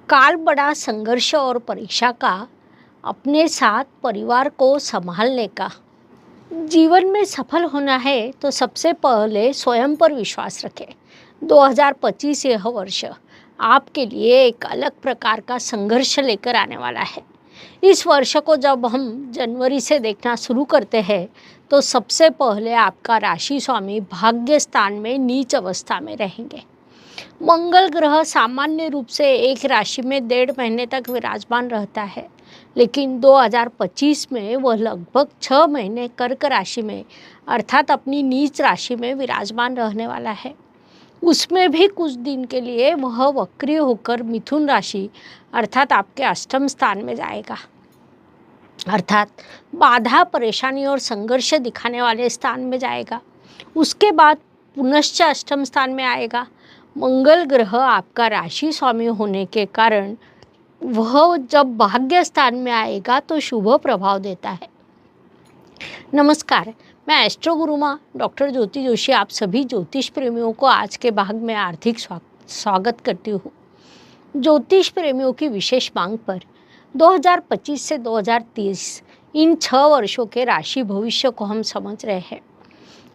काल बड़ा संघर्ष और परीक्षा का, अपने साथ परिवार को संभालने का। जीवन में सफल होना है तो सबसे पहले स्वयं पर विश्वास रखें। 2025 यह वर्ष आपके लिए एक अलग प्रकार का संघर्ष लेकर आने वाला है। इस वर्ष को जब हम जनवरी से देखना शुरू करते हैं तो सबसे पहले आपका राशि स्वामी भाग्य स्थान में नीच अवस्था में रहेंगे। मंगल ग्रह सामान्य रूप से एक राशि में 1.5 महीने तक विराजमान रहता है, लेकिन 2025 में वह लगभग 6 महीने कर्क राशि में अर्थात अपनी नीच राशि में विराजमान रहने वाला है। उसमें भी कुछ दिन के लिए वह वक्री होकर मिथुन राशि अर्थात आपके अष्टम स्थान में जाएगा, अर्थात बाधा, परेशानी और संघर्ष दिखाने वाले स्थान में जाएगा। उसके बाद पुनश्च अष्टम स्थान में आएगा। मंगल ग्रह आपका राशि स्वामी होने के कारण वह जब भाग्य स्थान में आएगा तो शुभ प्रभाव देता है। नमस्कार, मैं एस्ट्रो गुरुमा डॉक्टर ज्योति जोशी आप सभी ज्योतिष प्रेमियों को आज के भाग में हार्दिक स्वागत करती हूँ। ज्योतिष प्रेमियों की विशेष मांग पर 2025 से 2030 इन 6 वर्षों के राशि भविष्य को हम समझ रहे हैं।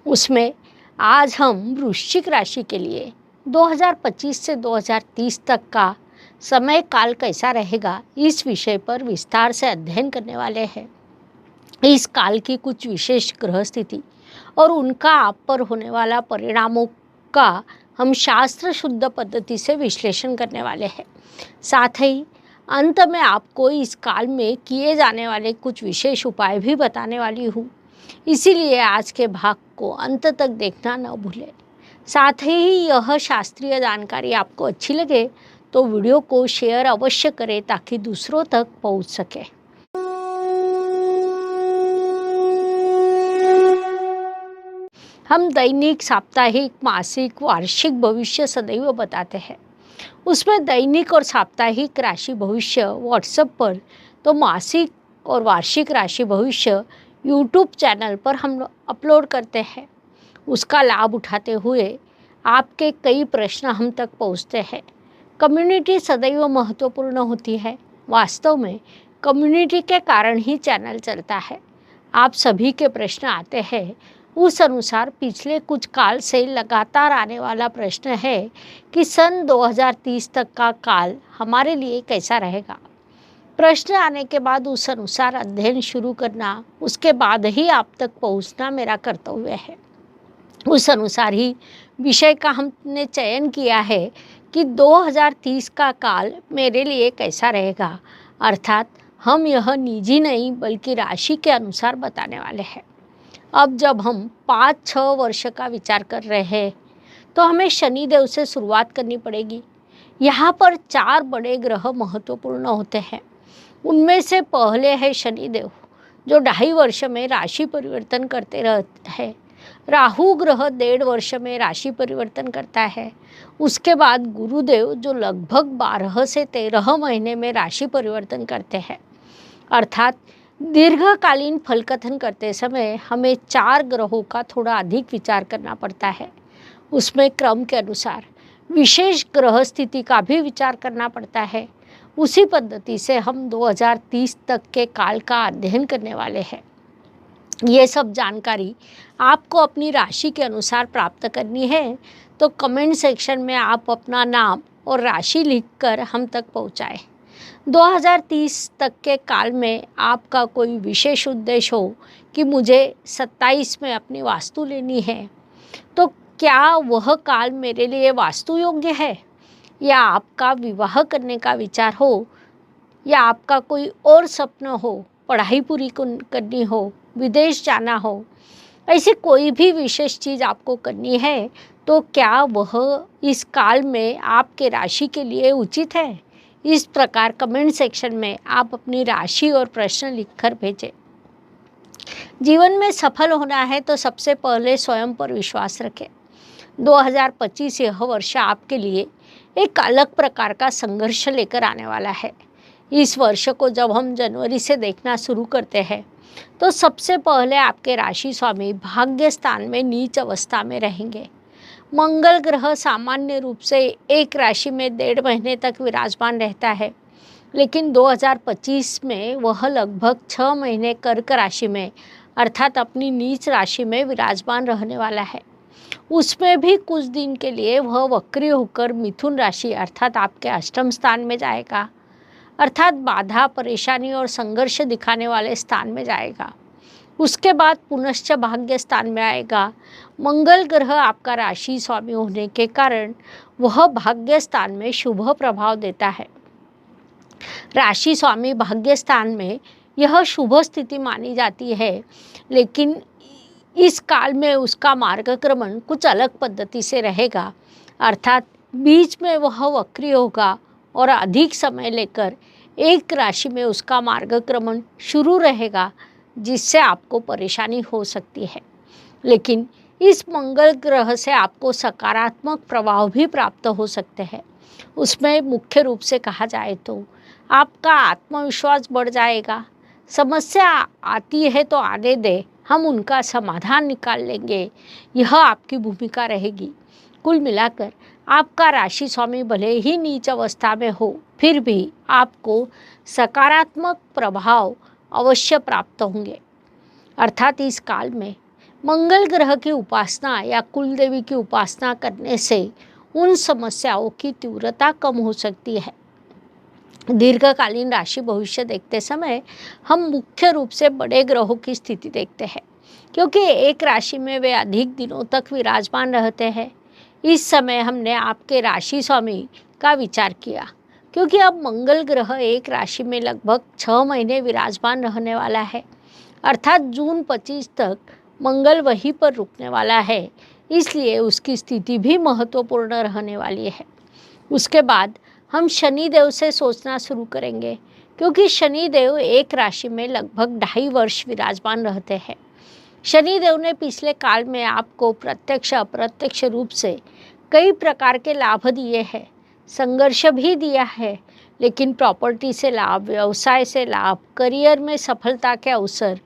उसमें आज हम वृश्चिक राशि के लिए 2025 से 2030 तक का समय काल कैसा रहेगा, इस विषय पर विस्तार से अध्ययन करने वाले हैं। इस काल की कुछ विशेष ग्रह स्थिति और उनका आप पर होने वाला परिणामों का हम शास्त्र शुद्ध पद्धति से विश्लेषण करने वाले हैं। साथ ही अंत में आपको इस काल में किए जाने वाले कुछ विशेष उपाय भी बताने वाली हूँ, इसीलिए आज के भाग को अंत तक देखना न भूलें। साथ ही यह शास्त्रीय जानकारी आपको अच्छी लगे तो वीडियो को शेयर अवश्य करें ताकि दूसरों तक पहुंच सके। हम दैनिक, साप्ताहिक, मासिक, वार्षिक भविष्य सदैव बताते हैं। उसमें दैनिक और साप्ताहिक राशि भविष्य व्हाट्सएप पर, तो मासिक और वार्षिक राशि भविष्य यूट्यूब चैनल पर हम अपलोड करते हैं। उसका लाभ उठाते हुए आपके कई प्रश्न हम तक पहुंचते हैं। कम्युनिटी सदैव महत्वपूर्ण होती है। वास्तव में कम्युनिटी के कारण ही चैनल चलता है। आप सभी के प्रश्न आते हैं, उस अनुसार पिछले कुछ काल से लगातार आने वाला प्रश्न है कि सन 2030 तक का काल हमारे लिए कैसा रहेगा। प्रश्न आने के बाद उस अनुसार अध्ययन शुरू करना, उसके बाद ही आप तक पहुंचना मेरा कर्तव्य है। उस अनुसार ही विषय का हमने चयन किया है कि 2030 का काल मेरे लिए कैसा रहेगा, अर्थात हम यह निजी नहीं बल्कि राशि के अनुसार बताने वाले हैं। अब जब हम 5-6 वर्ष का विचार कर रहे हैं तो हमें शनिदेव से शुरुआत करनी पड़ेगी। यहाँ पर 4 बड़े ग्रह महत्वपूर्ण होते हैं। उनमें से पहले है शनिदेव, जो 2.5 वर्ष में राशि परिवर्तन करते रहते हैं। राहु ग्रह 1.5 वर्ष में राशि परिवर्तन करता है। उसके बाद गुरुदेव, जो लगभग 12 से 13 महीने में राशि परिवर्तन करते हैं। अर्थात दीर्घकालीन फलकथन करते समय हमें 4 ग्रहों का थोड़ा अधिक विचार करना पड़ता है। उसमें क्रम के अनुसार विशेष ग्रह स्थिति का भी विचार करना पड़ता है। उसी पद्धति से हम 2030 तक के काल का अध्ययन करने वाले हैं। ये सब जानकारी आपको अपनी राशि के अनुसार प्राप्त करनी है तो कमेंट सेक्शन में आप अपना नाम और राशि लिखकर हम तक पहुँचाएँ। 2030 तक के काल में आपका कोई विशेष उद्देश्य हो कि मुझे 27 में अपनी वास्तु लेनी है, तो क्या वह काल मेरे लिए वास्तु योग्य है, या आपका विवाह करने का विचार हो, या आपका कोई और सपना हो, पढ़ाई पूरी करनी हो, विदेश जाना हो, ऐसी कोई भी विशेष चीज़ आपको करनी है, तो क्या वह इस काल में आपके राशि के लिए उचित है? इस प्रकार कमेंट सेक्शन में आप अपनी राशि और प्रश्न लिखकर भेजें। जीवन में सफल होना है तो सबसे पहले स्वयं पर विश्वास रखें। 2025 यह वर्ष आपके लिए एक अलग प्रकार का संघर्ष लेकर आने वाला है। इस वर्ष को जब हम जनवरी से देखना शुरू करते हैं तो सबसे पहले आपके राशि स्वामी भाग्य स्थान में नीच अवस्था में रहेंगे। मंगल ग्रह सामान्य रूप से एक राशि में 1.5 महीने तक विराजमान रहता है, लेकिन 2025 में वह लगभग 6 महीने कर्क राशि में अर्थात अपनी नीच राशि में विराजमान रहने वाला है। उसमें भी कुछ दिन के लिए वह वक्री होकर मिथुन राशि अर्थात आपके अष्टम स्थान में जाएगा, अर्थात बाधा, परेशानी और संघर्ष दिखाने वाले स्थान में जाएगा। उसके बाद पुनश्च भाग्य स्थान में आएगा। मंगल ग्रह आपका राशि स्वामी होने के कारण वह भाग्य स्थान में शुभ प्रभाव देता है। राशि स्वामी भाग्य स्थान में यह शुभ स्थिति मानी जाती है, लेकिन इस काल में उसका मार्गक्रमण कुछ अलग पद्धति से रहेगा, अर्थात बीच में वह वक्री होगा और अधिक समय लेकर एक राशि में उसका मार्गक्रमण शुरू रहेगा, जिससे आपको परेशानी हो सकती है। लेकिन इस मंगल ग्रह से आपको सकारात्मक प्रभाव भी प्राप्त हो सकते हैं। उसमें मुख्य रूप से कहा जाए तो आपका आत्मविश्वास बढ़ जाएगा। समस्या आती है तो आने दे, हम उनका समाधान निकाल लेंगे, यह आपकी भूमिका रहेगी। कुल मिलाकर आपका राशि स्वामी भले ही नीच अवस्था में हो, फिर भी आपको सकारात्मक प्रभाव अवश्य प्राप्त होंगे। अर्थात इस काल में मंगल ग्रह की उपासना या कुल देवी की उपासना करने से उन समस्याओं की तीव्रता कम हो सकती है। दीर्घकालीन राशि भविष्य देखते समय हम मुख्य रूप से बड़े ग्रहों की स्थिति देखते हैं, क्योंकि एक राशि में वे अधिक दिनों तक विराजमान रहते हैं। इस समय हमने आपके राशि स्वामी का विचार किया, क्योंकि अब मंगल ग्रह एक राशि में लगभग 6 महीने विराजमान रहने वाला है, अर्थात जून 25 तक मंगल वहीं पर रुकने वाला है, इसलिए उसकी स्थिति भी महत्वपूर्ण रहने वाली है। उसके बाद हम शनिदेव से सोचना शुरू करेंगे, क्योंकि शनिदेव एक राशि में लगभग 2.5 वर्ष विराजमान रहते हैं। शनिदेव ने पिछले काल में आपको प्रत्यक्ष अप्रत्यक्ष रूप से कई प्रकार के लाभ दिए हैं, संघर्ष भी दिया है, लेकिन प्रॉपर्टी से लाभ, व्यवसाय से लाभ, करियर में सफलता के अवसर,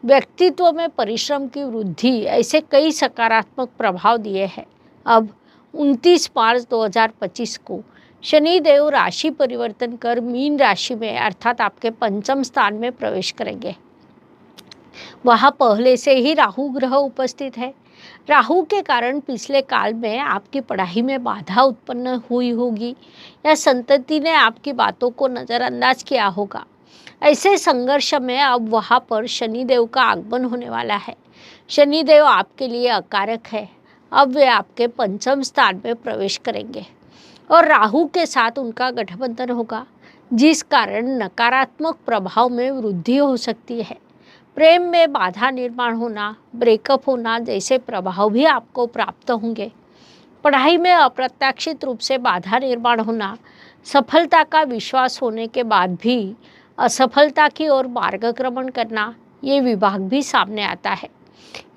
व्यक्तित्व में परिश्रम की वृद्धि, ऐसे कई सकारात्मक प्रभाव दिए हैं। अब 29 मार्च 2025 को शनिदेव राशि परिवर्तन कर मीन राशि में अर्थात आपके पंचम स्थान में प्रवेश करेंगे। वहाँ पहले से ही राहु ग्रह उपस्थित है। राहु के कारण पिछले काल में आपकी पढ़ाई में बाधा उत्पन्न हुई होगी या संतति ने आपकी बातों को नज़रअंदाज किया होगा। ऐसे संघर्ष में अब वहाँ पर शनिदेव का आगमन होने वाला है। शनिदेव आपके लिए अकारक है, अब वे आपके पंचम स्थान में प्रवेश करेंगे और राहु के साथ उनका गठबंधन होगा, जिस कारण नकारात्मक प्रभाव में वृद्धि हो सकती है। प्रेम में बाधा निर्माण होना, ब्रेकअप होना जैसे प्रभाव भी आपको प्राप्त होंगे। पढ़ाई में अप्रत्याशित रूप से बाधा निर्माण होना, सफलता का विश्वास होने के बाद भी असफलता की ओर मार्गक्रमण करना, ये विभाग भी सामने आता है।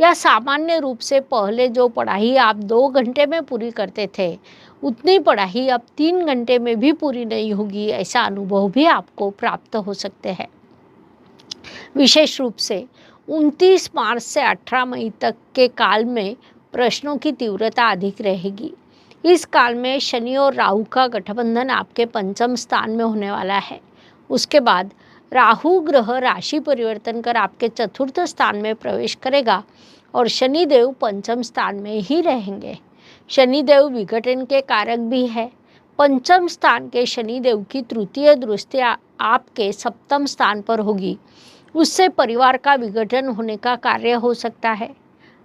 या सामान्य रूप से पहले जो पढ़ाई आप 2 घंटे में पूरी करते थे, उतनी पढ़ाई अब 3 घंटे में भी पूरी नहीं होगी, ऐसा अनुभव भी आपको प्राप्त हो सकते हैं। विशेष रूप से 29 मार्च से 18 मई तक के काल में प्रश्नों की तीव्रता अधिक रहेगी। इस काल में शनि और राहु का गठबंधन आपके पंचम स्थान में होने वाला है। उसके बाद राहु ग्रह राशि परिवर्तन कर आपके चतुर्थ स्थान में प्रवेश करेगा और शनिदेव पंचम स्थान में ही रहेंगे। शनिदेव विघटन के कारक भी है। पंचम स्थान के शनिदेव की तृतीय दृष्टि आपके सप्तम स्थान पर होगी, उससे परिवार का विघटन होने का कार्य हो सकता है,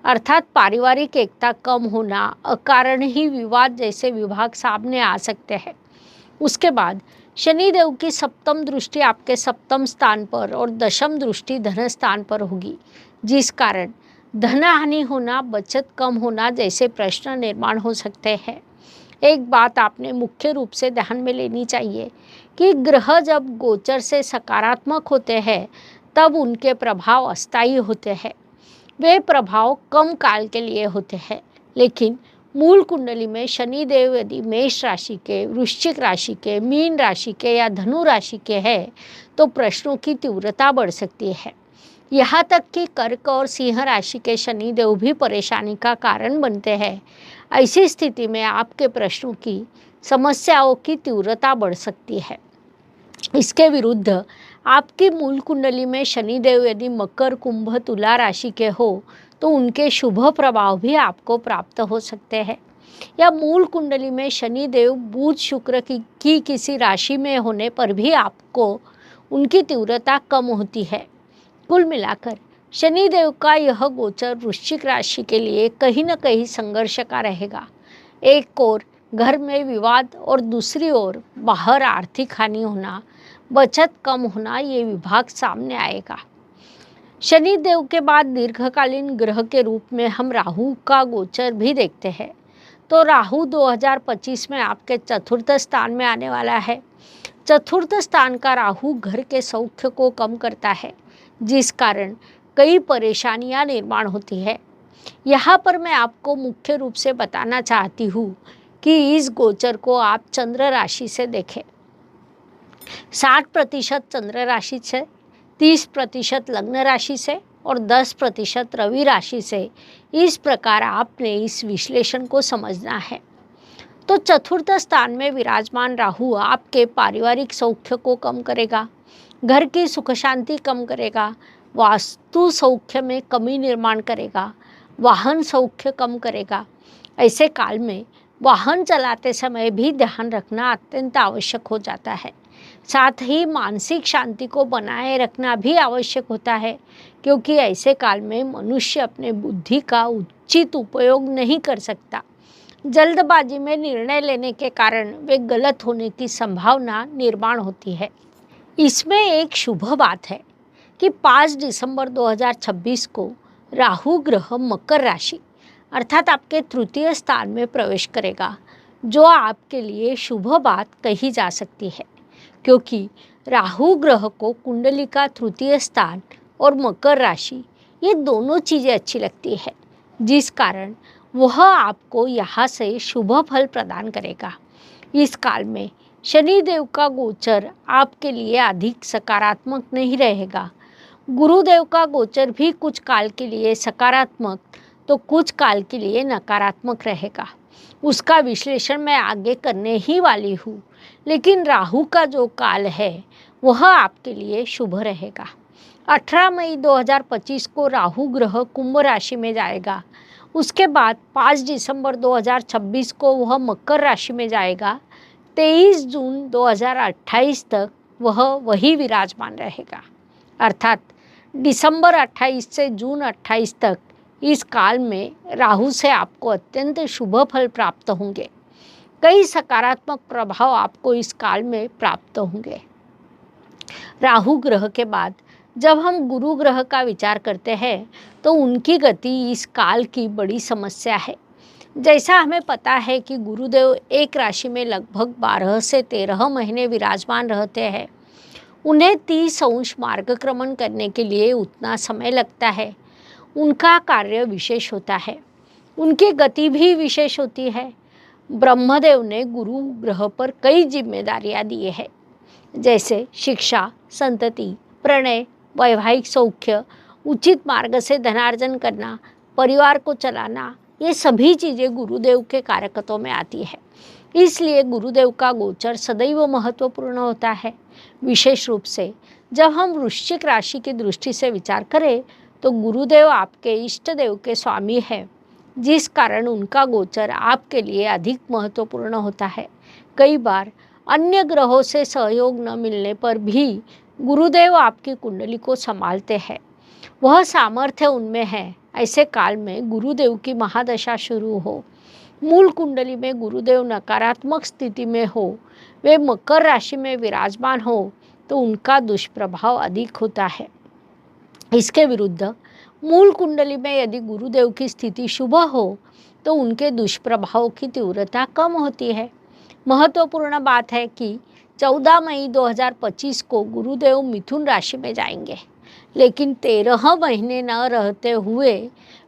अर्थात पारिवारिक एकता कम होना, अकारण ही विवाद जैसे विभाग सामने आ सकते हैं। उसके बाद शनिदेव की सप्तम दृष्टि आपके सप्तम स्थान पर और दशम दृष्टि धन स्थान पर होगी, जिस कारण धन हानि होना, बचत कम होना जैसे प्रश्न निर्माण हो सकते हैं। एक बात आपने मुख्य रूप से ध्यान में लेनी चाहिए कि ग्रह जब गोचर से सकारात्मक होते हैं तब उनके प्रभाव अस्थायी होते हैं। वे प्रभाव कम काल के लिए होते हैं, लेकिन मूल कुंडली में शनिदेव यदि मेष राशि के, वृश्चिक राशि के, मीन राशि के या धनु राशि के हैं तो प्रश्नों की तीव्रता बढ़ सकती है। यहाँ तक कि कर्क और सिंह राशि के शनिदेव भी परेशानी का कारण बनते हैं। ऐसी स्थिति में आपके प्रश्नों की समस्याओं की तीव्रता बढ़ सकती है। इसके विरुद्ध आपकी मूल कुंडली में शनिदेव यदि मकर, कुंभ, तुला राशि के हो तो उनके शुभ प्रभाव भी आपको प्राप्त हो सकते हैं। या मूल कुंडली में शनिदेव बुध, शुक्र की किसी राशि में होने पर भी आपको उनकी तीव्रता कम होती है। कुल मिलाकर शनिदेव का यह गोचर वृश्चिक राशि के लिए कहीं न कहीं संघर्ष का रहेगा। एक ओर घर में विवाद और दूसरी ओर बाहर आर्थिक हानि होना, बचत कम होना, ये विभाग सामने आएगा। शनि देव के बाद दीर्घकालीन ग्रह के रूप में हम राहु का गोचर भी देखते हैं। तो राहु 2025 में आपके चतुर्थ स्थान में आने वाला है। चतुर्थ स्थान का राहु घर के सौख्य को कम करता है, जिस कारण कई परेशानियां निर्माण होती है। यहाँ पर मैं आपको मुख्य रूप से बताना चाहती हूँ कि इस गोचर को आप चंद्र राशि से देखें। 60% चंद्र राशि से, 30% लग्न राशि से और 10% रवि राशि से। इस प्रकार आपने इस विश्लेषण को समझना है। तो चतुर्थ स्थान में विराजमान राहु आपके पारिवारिक सौख्य को कम करेगा, घर की सुख शांति कम करेगा, वास्तु सौख्य में कमी निर्माण करेगा, वाहन सौख्य कम करेगा। ऐसे काल में वाहन चलाते समय भी ध्यान रखना अत्यंत आवश्यक हो जाता है। साथ ही मानसिक शांति को बनाए रखना भी आवश्यक होता है, क्योंकि ऐसे काल में मनुष्य अपने बुद्धि का उचित उपयोग नहीं कर सकता। जल्दबाजी में निर्णय लेने के कारण वे गलत होने की संभावना निर्माण होती है। इसमें एक शुभ बात है कि 5 दिसंबर 2026 को राहु ग्रह मकर राशि अर्थात आपके तृतीय स्थान में प्रवेश करेगा, जो आपके लिए शुभ बात कही जा सकती है, क्योंकि राहु ग्रह को कुंडली का तृतीय स्थान और मकर राशि ये दोनों चीज़ें अच्छी लगती है, जिस कारण वह आपको यहाँ से शुभ फल प्रदान करेगा। इस काल में शनिदेव का गोचर आपके लिए अधिक सकारात्मक नहीं रहेगा। गुरुदेव का गोचर भी कुछ काल के लिए सकारात्मक तो कुछ काल के लिए नकारात्मक रहेगा। उसका विश्लेषण मैं आगे करने ही वाली हूँ, लेकिन राहु का जो काल है वह आपके लिए शुभ रहेगा। 18 मई 2025 को राहु ग्रह कुंभ राशि में जाएगा। उसके बाद 5 दिसंबर 2026 को वह मकर राशि में जाएगा। 23 जून 2028 तक वह वही विराजमान रहेगा। अर्थात दिसंबर 28 से जून 28 तक इस काल में राहु से आपको अत्यंत शुभ फल प्राप्त होंगे। कई सकारात्मक प्रभाव आपको इस काल में प्राप्त होंगे। राहु ग्रह के बाद जब हम गुरु ग्रह का विचार करते हैं तो उनकी गति इस काल की बड़ी समस्या है। जैसा हमें पता है कि गुरुदेव एक राशि में लगभग 12 से 13 महीने विराजमान रहते हैं। उन्हें 30 अंश मार्गक्रमण करने के लिए उतना समय लगता है। उनका कार्य विशेष होता है, उनकी गति भी विशेष होती है। ब्रह्मदेव ने गुरु ग्रह पर कई जिम्मेदारियां दी है, जैसे शिक्षा, संतति, प्रणय, वैवाहिक सौख्य, उचित मार्ग से धनार्जन करना, परिवार को चलाना। ये सभी चीज़ें गुरुदेव के कारकत्व में आती है। इसलिए गुरुदेव का गोचर सदैव महत्वपूर्ण होता है। विशेष रूप से जब हम वृश्चिक राशि की दृष्टि से विचार करें तो गुरुदेव आपके इष्ट देव के स्वामी हैं, जिस कारण उनका गोचर आपके लिए अधिक महत्वपूर्ण होता है। कई बार अन्य ग्रहों से सहयोग न मिलने पर भी गुरुदेव आपकी कुंडली को संभालते हैं। वह सामर्थ्य उनमें है। ऐसे काल में गुरुदेव की महादशा शुरू हो, मूल कुंडली में गुरुदेव नकारात्मक स्थिति में हो, वे मकर राशि में विराजमान हो, तो उनका दुष्प्रभाव अधिक होता है। इसके विरुद्ध मूल कुंडली में यदि गुरुदेव की स्थिति शुभ हो तो उनके दुष्प्रभाव की तीव्रता कम होती है। महत्वपूर्ण बात है कि 14 मई 2025 को गुरुदेव मिथुन राशि में जाएंगे, लेकिन 13 महीने न रहते हुए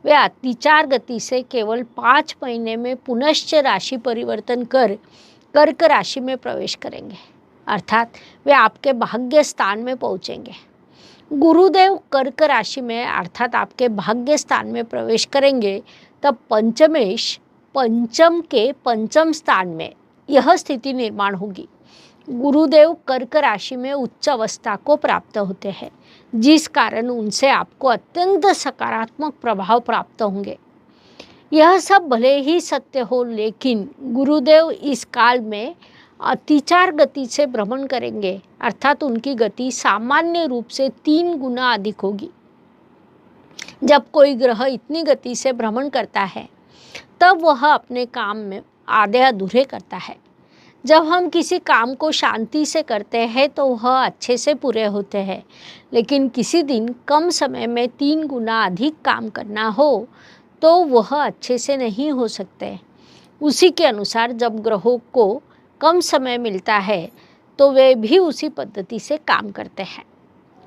वे अतिचार गति से केवल 5 महीने में पुनश्च राशि परिवर्तन कर कर्क राशि में प्रवेश करेंगे, अर्थात वे आपके भाग्य स्थान में पहुँचेंगे। गुरुदेव कर्क राशि में अर्थात आपके भाग्य स्थान में प्रवेश करेंगे तब पंचमेश पंचम के पंचम स्थान में यह स्थिति निर्माण होगी। गुरुदेव कर्क राशि में उच्च अवस्था को प्राप्त होते हैं, जिस कारण उनसे आपको अत्यंत सकारात्मक प्रभाव प्राप्त होंगे। यह सब भले ही सत्य हो, लेकिन गुरुदेव इस काल में अतिचार गति से भ्रमण करेंगे, अर्थात उनकी गति सामान्य रूप से 3 गुना अधिक होगी। जब कोई ग्रह इतनी गति से भ्रमण करता है, तब वह अपने काम में आधे अधूरे करता है। जब हम किसी काम को शांति से करते हैं तो वह अच्छे से पूरे होते हैं, लेकिन किसी दिन कम समय में 3 गुना अधिक काम करना हो तो वह अच्छे से नहीं हो सकते। उसी के अनुसार जब ग्रहों को कम समय मिलता है तो वे भी उसी पद्धति से काम करते हैं।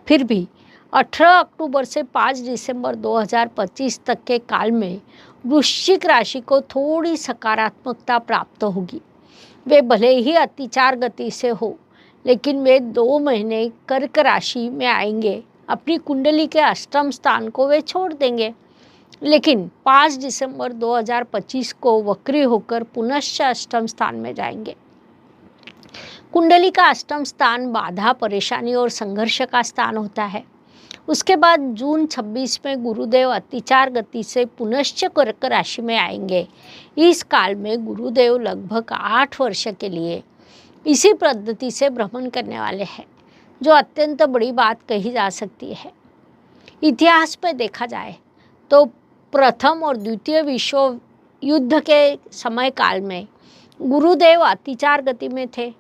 फिर भी 18 अक्टूबर से 5 दिसंबर 2025 तक के काल में वृश्चिक राशि को थोड़ी सकारात्मकता प्राप्त होगी। वे भले ही अतिचार गति से हो, लेकिन वे 2 महीने कर्क राशि में आएंगे। अपनी कुंडली के अष्टम स्थान को वे छोड़ देंगे, लेकिन 5 दिसंबर 2025 को वक्री होकर पुनश्च अष्टम स्थान में जाएंगे। कुंडली का अष्टम स्थान बाधा, परेशानी और संघर्ष का स्थान होता है। उसके बाद जून 26 में गुरुदेव अतिचार गति से पुनश्च कर्क राशि में आएंगे। इस काल में गुरुदेव लगभग 8 वर्ष के लिए इसी पद्धति से भ्रमण करने वाले हैं, जो अत्यंत बड़ी बात कही जा सकती है। इतिहास में देखा जाए तो प्रथम और द्वितीय विश्व युद्ध के समय काल में गुरुदेव अतिचार गति में थे।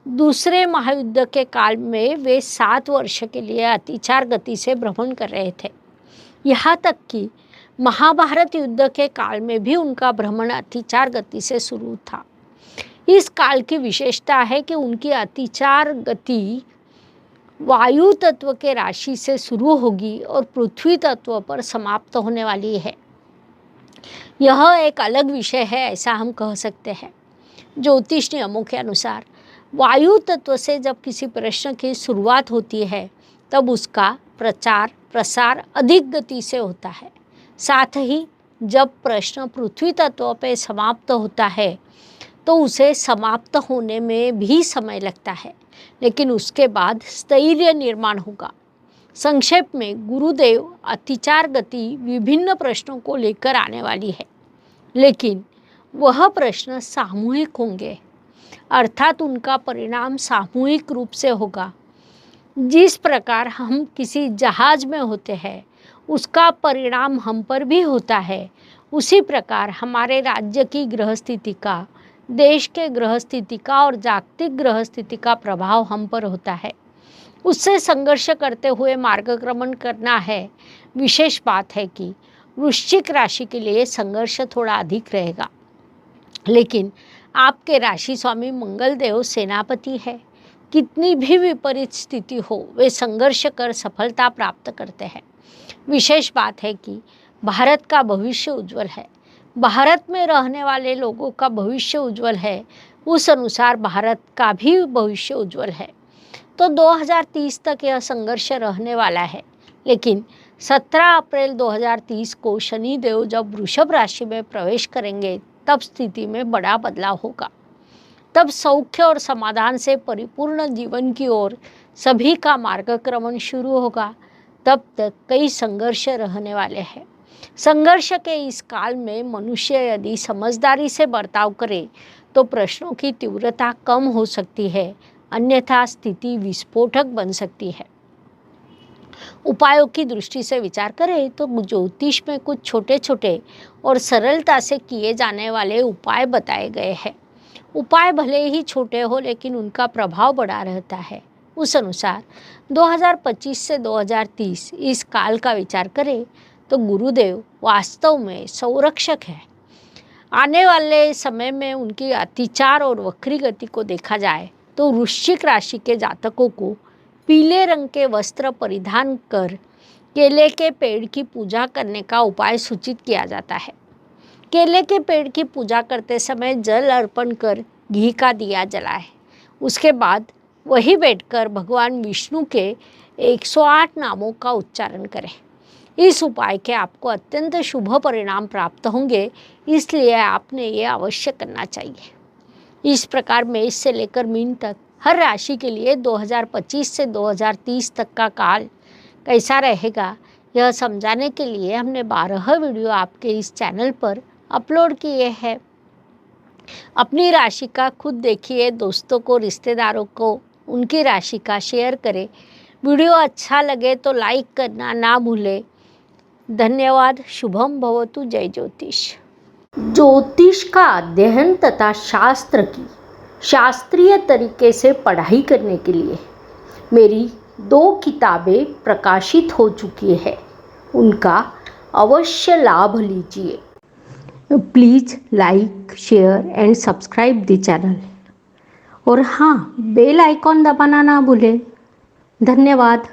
दूसरे महायुद्ध के काल में वे 7 वर्ष के लिए अतिचार गति से भ्रमण कर रहे थे। यहाँ तक कि महाभारत युद्ध के काल में भी उनका भ्रमण अतिचार गति से शुरू था। इस काल की विशेषता है कि उनकी अतिचार गति वायु तत्व के राशि से शुरू होगी और पृथ्वी तत्व पर समाप्त होने वाली है। यह एक अलग विषय है, ऐसा हम कह सकते हैं। ज्योतिष नियमों के अनुसार वायु तत्व से जब किसी प्रश्न की शुरुआत होती है, तब उसका प्रचार प्रसार अधिक गति से होता है। साथ ही जब प्रश्न पृथ्वी तत्व पर समाप्त होता है, तो उसे समाप्त होने में भी समय लगता है, लेकिन उसके बाद स्थैर्य निर्माण होगा। संक्षेप में, गुरुदेव अतिचार गति विभिन्न प्रश्नों को लेकर आने वाली है, लेकिन वह प्रश्न सामूहिक होंगे, अर्थात उनका परिणाम सामूहिक रूप से होगा। जिस प्रकार हम किसी जहाज में होते हैं, उसका परिणाम हम पर भी होता है, उसी प्रकार हमारे राज्य की ग्रह स्थिति का, देश के ग्रह स्थिति का और जागतिक ग्रह स्थिति का प्रभाव हम पर होता है। उससे संघर्ष करते हुए मार्गक्रमण करना है। विशेष बात है कि वृश्चिक राशि के लिए संघर्ष थोड़ा अधिक रहेगा, लेकिन आपके राशि स्वामी मंगल देव सेनापति है। कितनी भी विपरीत स्थिति हो, वे संघर्ष कर सफलता प्राप्त करते हैं। विशेष बात है कि भारत का भविष्य उज्जवल है। भारत में रहने वाले लोगों का भविष्य उज्जवल है, उस अनुसार भारत का भी भविष्य उज्जवल है। तो 2030 तक यह संघर्ष रहने वाला है, लेकिन 17 अप्रैल 2030 को शनिदेव जब वृषभ राशि में प्रवेश करेंगे, तब स्थिति में बड़ा बदलाव होगा। तब सौख्य और समाधान से परिपूर्ण जीवन की ओर सभी का मार्गक्रमण शुरू होगा। तब तक कई संघर्ष रहने वाले हैं। संघर्ष के इस काल में मनुष्य यदि समझदारी से बर्ताव करे तो प्रश्नों की तीव्रता कम हो सकती है, अन्यथा स्थिति विस्फोटक बन सकती है। उपायों की दृष्टि से विचार करें तो ज्योतिष में कुछ छोटे छोटे और सरलता से किए जाने वाले उपाय बताए गए हैं। उपाय भले ही छोटे हो, लेकिन उनका प्रभाव बड़ा रहता है। उस अनुसार 2025 से 2030 इस काल का विचार करें तो गुरुदेव वास्तव में संरक्षक है। आने वाले समय में उनकी अतिचार और वक्री गति को देखा जाए तो वृश्चिक राशि के जातकों को पीले रंग के वस्त्र परिधान कर केले के पेड़ की पूजा करने का उपाय सूचित किया जाता है। केले के पेड़ की पूजा करते समय जल अर्पण कर घी का दिया जलाए। उसके बाद वही बैठकर भगवान विष्णु के 108 नामों का उच्चारण करें। इस उपाय के आपको अत्यंत शुभ परिणाम प्राप्त होंगे, इसलिए आपने ये अवश्य करना चाहिए। इस प्रकार मेष से लेकर मीन तक हर राशि के लिए 2025 से 2030 तक का काल कैसा रहेगा, यह समझाने के लिए हमने 12 वीडियो आपके इस चैनल पर अपलोड किए हैं। अपनी राशि का खुद देखिए, दोस्तों को, रिश्तेदारों को उनकी राशि का शेयर करें। वीडियो अच्छा लगे तो लाइक करना ना भूलें। धन्यवाद। शुभम भवतु। जय ज्योतिष। ज्योतिष का अध्ययन तथा शास्त्र की शास्त्रीय तरीके से पढ़ाई करने के लिए मेरी 2 किताबें प्रकाशित हो चुकी है, उनका अवश्य लाभ लीजिए। Please like, share and subscribe the channel. और हाँ, बेल आइकॉन दबाना ना भूलें। धन्यवाद।